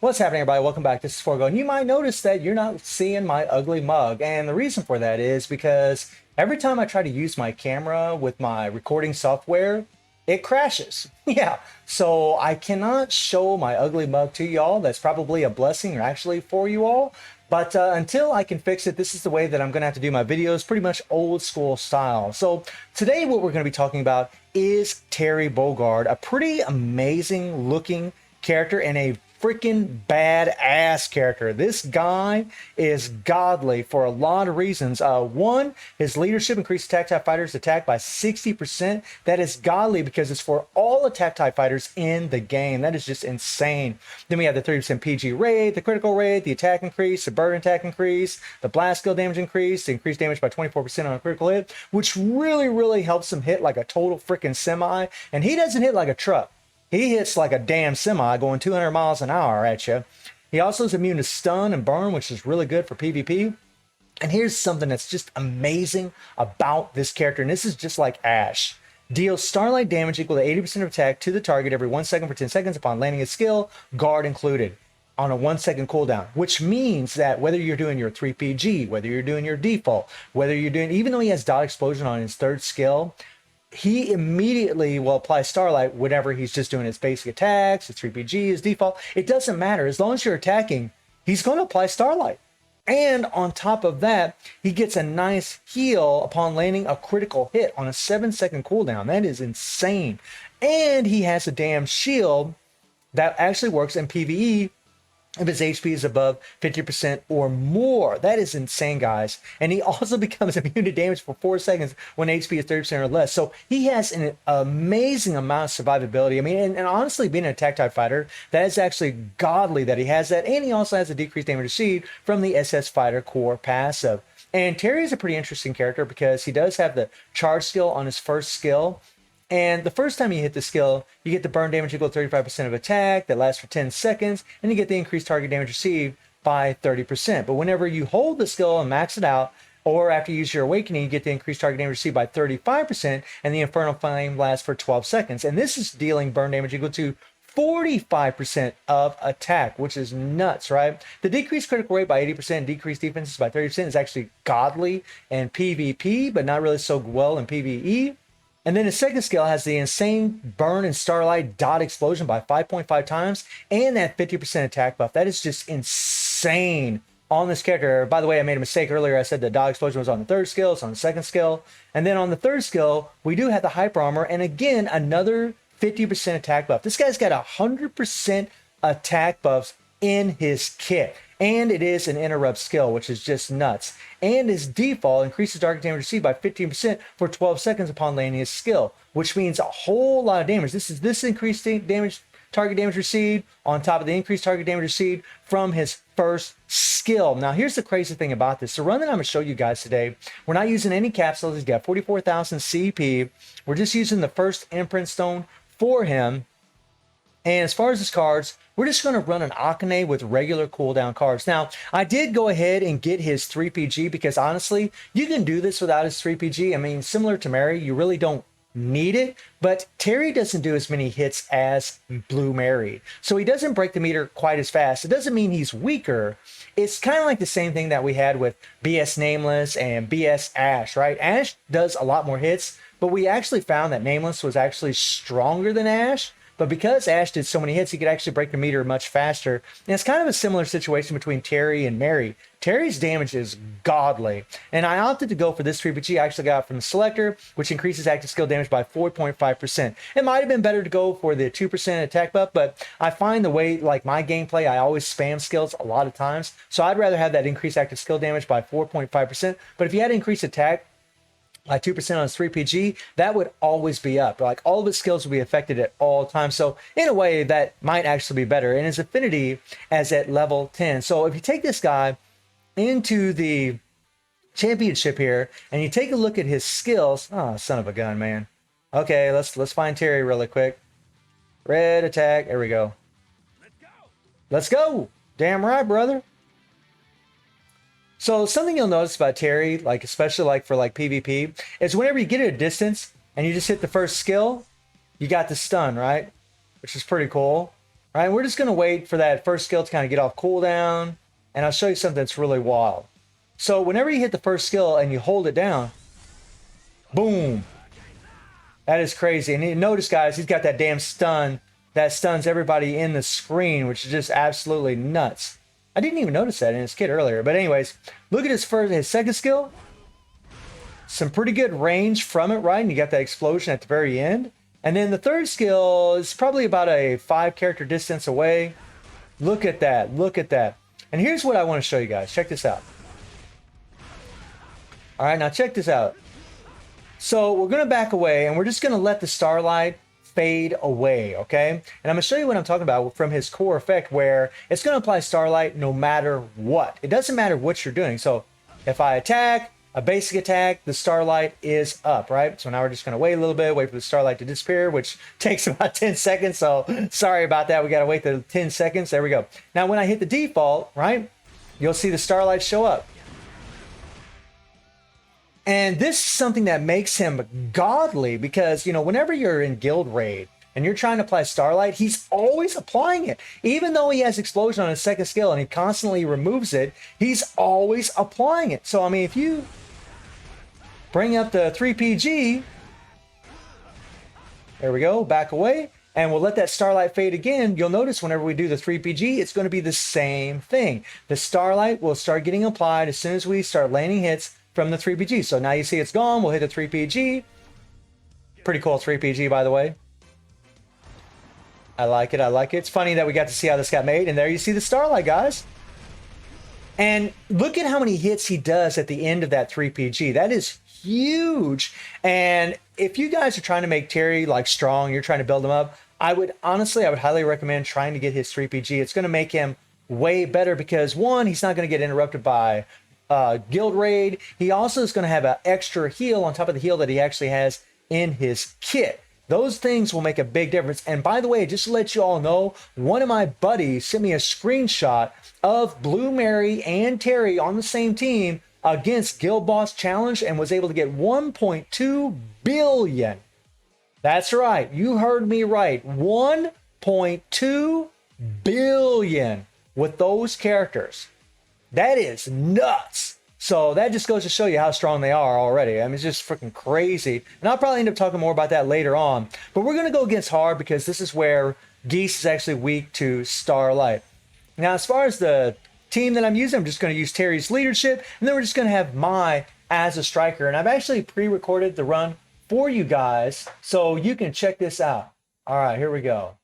What's happening, everybody? Welcome back. This is Forgo, and you might notice that you're not seeing my ugly mug. And the reason for that is because every time I try to use my camera with my recording software, it crashes. Yeah, so I cannot show my ugly mug to y'all. That's probably a blessing actually for you all. But until I can fix it, this is the way that I'm going to have to do my videos, pretty much old school style. So today what we're going to be talking about is Terry Bogard, a pretty amazing looking character and a freaking badass character. This guy is godly for a lot of reasons. One, his leadership increased attack type fighters attack by 60%. That is godly because it's for all attack type fighters in the game. That is just insane. Then we have the 30% PG rate, the critical rate, the attack increase, the burn attack increase, the blast skill damage increase, the increased damage by 24% on a critical hit, which really helps him hit like a total freaking semi. And he doesn't hit like a truck. He hits like a damn semi going 200 miles an hour at you. He also is immune to stun and burn, which is really good for PvP. And here's something that's just amazing about this character, and this is just like Ash. Deals starlight damage equal to 80% of attack to the target every 1 second for 10 seconds upon landing a skill, guard included, on a 1 second cooldown, which means that whether you're doing your 3PG, whether you're doing your default, whether you're doing, even though he has dot explosion on his third skill, he immediately will apply Starlight whenever he's just doing his basic attacks, his 3PG, his default. It doesn't matter. As long as you're attacking, he's going to apply Starlight. And on top of that, he gets a nice heal upon landing a critical hit on a 7-second cooldown. That is insane. And he has a damn shield that actually works in PvE if his HP is above 50% or more. That is insane, guys. And he also becomes immune to damage for 4 seconds when HP is 30% or less. So he has an amazing amount of survivability. I mean, and honestly, being an attack type fighter, that is actually godly that he has that. And he also has a decreased damage received from the SS Fighter Core passive. And Terry is a pretty interesting character because he does have the charge skill on his first skill. And the first time you hit the skill, you get the burn damage equal to 35% of attack that lasts for 10 seconds, and you get the increased target damage received by 30%. But whenever you hold the skill and max it out, or after you use your awakening, you get the increased target damage received by 35%, and the infernal flame lasts for 12 seconds. And this is dealing burn damage equal to 45% of attack, which is nuts, right? The decreased critical rate by 80%, decreased defenses by 30% is actually godly in PvP, but not really so well in PvE. And then his second skill has the insane burn and starlight dot explosion by 5.5 times and that 50% attack buff. That is just insane on this character. By the way, I made a mistake earlier. I said the dot explosion was on the third skill. It's on the second skill. And then on the third skill, we do have the hyper armor. And again, another 50% attack buff. This guy's got 100% attack buffs in his kit. And it is an interrupt skill, which is just nuts. And his default increases target damage received by 15% for 12 seconds upon landing his skill, which means a whole lot of damage. This increased damage, target damage received on top of the increased target damage received from his first skill. Now, here's the crazy thing about this. The run that I'm going to show you guys today, we're not using any capsules. He's got 44,000 CP. We're just using the first imprint stone for him. And as far as his cards, we're just going to run an Akane with regular cooldown cards. Now, I did go ahead and get his 3PG because honestly, you can do this without his 3PG. I mean, similar to Mary, you really don't need it, but Terry doesn't do as many hits as Blue Mary. So he doesn't break the meter quite as fast. It doesn't mean he's weaker. It's kind of like the same thing that we had with BS Nameless and BS Ash, right? Ash does a lot more hits, but we actually found that Nameless was actually stronger than Ash. But because Ash did so many hits, he could actually break the meter much faster. And it's kind of a similar situation between Terry and Mary. Terry's damage is godly. And I opted to go for this 3PG I actually got from the selector, which increases active skill damage by 4.5%. It might have been better to go for the 2% attack buff, but I find the way, like my gameplay, I always spam skills a lot of times. So I'd rather have that increased active skill damage by 4.5%. But if you had increased attack, like 2% on his 3PG, that would always be up. Like all of his skills would be affected at all times. So in a way, that might actually be better. And his affinity as at level 10. So if you take this guy into the championship here and you take a look at his skills, oh, son of a gun, man. Okay, let's find Terry really quick. Red attack. There we go. Let's go. Damn right, brother. So something you'll notice about Terry, like especially like for like PvP, is whenever you get at a distance and you just hit the first skill, you got the stun, right? Which is pretty cool. All right, we're just going to wait for that first skill to kind of get off cooldown, and I'll show you something that's really wild. So whenever you hit the first skill and you hold it down, boom. That is crazy. And you notice, guys, he's got that damn stun that stuns everybody in the screen, which is just absolutely nuts. I didn't even notice that in his kit earlier. But anyways, look at his second skill. Some pretty good range from it, right? And you got that explosion at the very end. And then the third skill is probably about a 5 character distance away. Look at that. Look at that. And here's what I want to show you guys. Check this out. All right, now check this out. So we're going to back away, and we're just going to let the starlight fade away, okay? And I'm going to show you what I'm talking about from his core effect, where it's going to apply starlight no matter what. It doesn't matter what you're doing. So if I attack, a basic attack, the starlight is up, right? So now we're just going to wait a little bit, wait for the starlight to disappear, which takes about 10 seconds. So sorry about that. We got to wait the 10 seconds. There we go. Now, when I hit the default, right, you'll see the starlight show up. And this is something that makes him godly because, you know, whenever you're in Guild Raid and you're trying to apply starlight, he's always applying it. Even though he has explosion on his second skill and he constantly removes it, he's always applying it. So, I mean, if you bring up the 3PG, there we go, back away, and we'll let that starlight fade again. You'll notice whenever we do the 3PG, it's going to be the same thing. The starlight will start getting applied as soon as we start landing hits from the 3PG. So now you see it's gone. We'll hit the 3PG. Pretty cool 3PG, by the way. I like it. I like it. It's funny that we got to see how this got made. And there you see the starlight, guys. And look at how many hits he does at the end of that 3PG. That is huge. And if you guys are trying to make Terry like strong, you're trying to build him up, I would highly recommend trying to get his 3PG. It's going to make him way better because, one, he's not going to get interrupted by Guild Raid. He also is going to have an extra heal on top of the heal that he actually has in his kit. Those things will make a big difference. And by the way, just to let you all know, one of my buddies sent me a screenshot of Blue Mary and Terry on the same team against Guild Boss Challenge and was able to get 1.2 billion. That's right. You heard me right. 1.2 billion with those characters. That is nuts. So that just goes to show you how strong they are already. I mean, it's just freaking crazy. And I'll probably end up talking more about that later on. But we're going to go against hard because this is where Geese is actually weak to Starlight. Now, as far as the team that I'm using, I'm just going to use Terry's leadership. And then we're just going to have Mai as a striker. And I've actually pre-recorded the run for you guys so you can check this out. All right, here we go.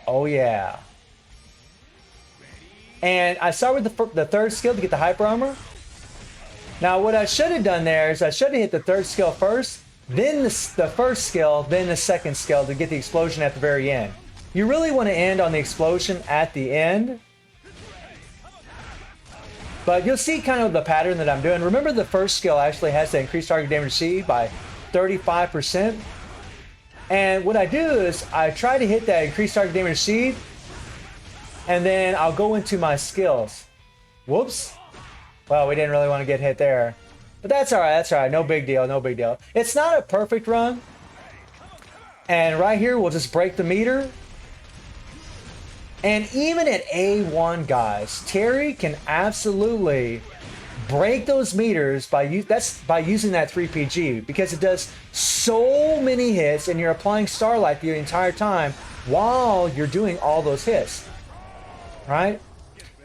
Oh, yeah. And I start with the third skill to get the hyper armor. Now, what I should have done there is I should have hit the third skill first, then the first skill, then the second skill to get the explosion at the very end. You really want to end on the explosion at the end. But you'll see kind of the pattern that I'm doing. Remember, the first skill actually has to increase target damage received by 35%. And what I do is I try to hit that increased target damage received, and then I'll go into my skills. Whoops. Well, we didn't really want to get hit there. But that's all right. That's all right. No big deal. No big deal. It's not a perfect run. And right here, we'll just break the meter. And even at A1, guys, Terry can absolutely break those meters by using that 3PG because it does so many hits and you're applying Starlight the entire time while you're doing all those hits. Right?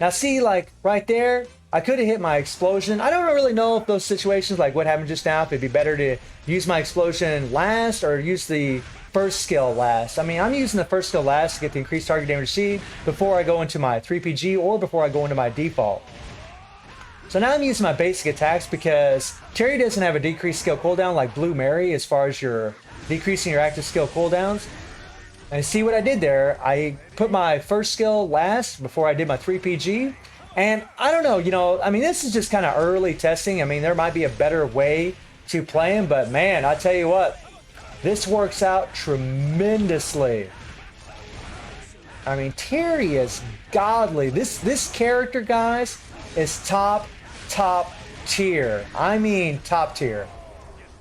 Now see, like right there, I could have hit my explosion. I don't really know if those situations, like what happened just now, if it'd be better to use my explosion last or use the first skill last. I mean, I'm using the first skill last to get the increased target damage received before I go into my 3PG or before I go into my default. So now I'm using my basic attacks because Terry doesn't have a decreased skill cooldown like Blue Mary as far as your decreasing your active skill cooldowns. And see what I did there? I put my first skill last before I did my 3PG. And I don't know, you know, I mean, this is just kind of early testing. I mean, there might be a better way to play him, but man, I tell you what, this works out tremendously. I mean, Terry is godly. This character, guys, is top tier. I mean, top tier.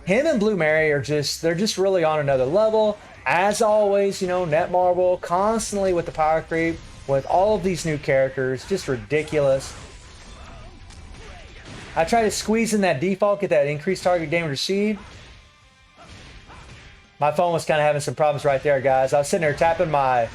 Him and Blue Mary are they're just really on another level. As always, you know, Netmarble constantly with the power creep, with all of these new characters, just ridiculous. I try to squeeze in that default, get that increased target damage received. My phone was kind of having some problems right there, guys. I was sitting there tapping my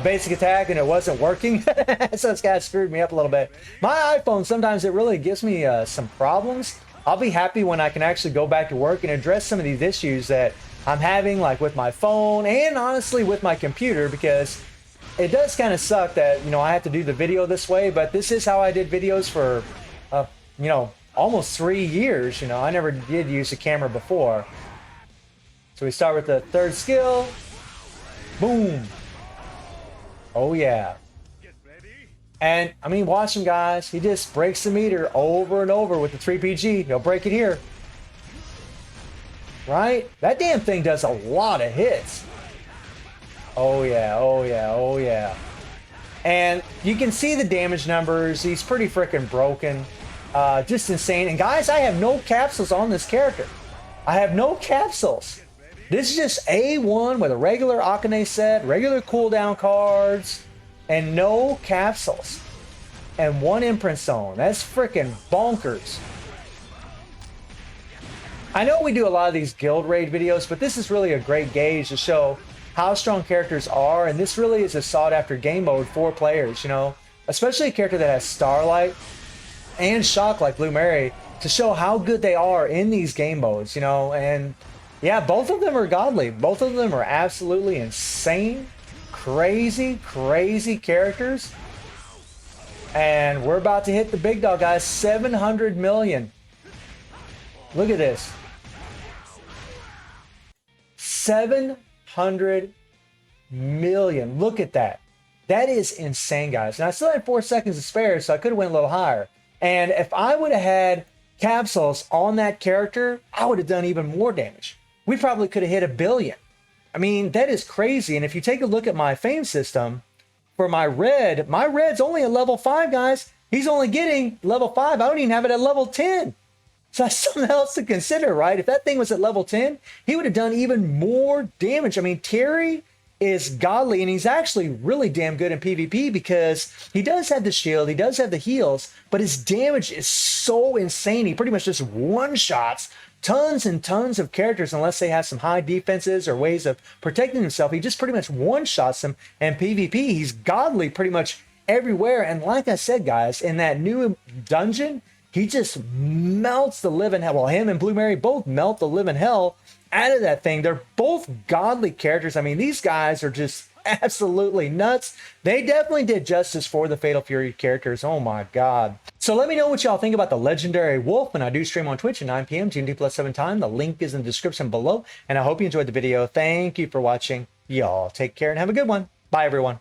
basic attack and it wasn't working. So it's kind of screwed me up a little bit. My iPhone, sometimes it really gives me some problems. I'll be happy when I can actually go back to work and address some of these issues that I'm having, like with my phone and honestly with my computer, because it does kind of suck that, you know, I have to do the video this way, but this is how I did videos for, you know, almost 3 years. You know, I never did use a camera before. So we start with the third skill. Boom. Oh yeah. And I mean, watch him, guys. He just breaks the meter over and over with the 3PG. He'll break it here. Right? That damn thing does a lot of hits. Oh yeah, oh yeah, oh yeah. And you can see the damage numbers. He's pretty freaking broken. Just insane. And guys, I have no capsules on this character. I have no capsules. This is just A1 with a regular Akane set, regular cooldown cards, and no capsules. And 1 imprint zone. That's freaking bonkers. I know we do a lot of these guild raid videos, but this is really a great gauge to show how strong characters are, and this really is a sought after game mode for players, you know, especially a character that has Starlight and Shock like Blue Mary, to show how good they are in these game modes, you know. And yeah, both of them are godly. Both of them are absolutely insane, crazy, crazy characters. And we're about to hit the big dog, guys. 700 million. Look at this. 700 million. Look at that. That is insane, guys. And I still had 4 seconds to spare, so I could have went a little higher. And if I would have had capsules on that character, I would have done even more damage. We probably could have hit 1 billion. I mean, that is crazy. And if you take a look at my fame system, for my red's only at level 5, guys. He's only getting level 5. I don't even have it at level 10. So that's something else to consider, right? If that thing was at level 10, he would have done even more damage. I mean, Terry is godly, and he's actually really damn good in PvP because he does have the shield, he does have the heals, but his damage is so insane. He pretty much just one-shots tons and tons of characters unless they have some high defenses or ways of protecting himself. He just pretty much one-shots them, and PvP, he's godly pretty much everywhere. And like I said, guys, in that new dungeon, he just melts the living hell. Well, him and Blue Mary both melt the living hell out of that thing. They're both godly characters. I mean, these guys are just absolutely nuts. They definitely did justice for the Fatal Fury characters. Oh my God. So let me know what y'all think about the legendary Wolf. And I do stream on Twitch at 9 p.m. GMT+7 time. The link is in the description below. And I hope you enjoyed the video. Thank you for watching. Y'all take care and have a good one. Bye, everyone.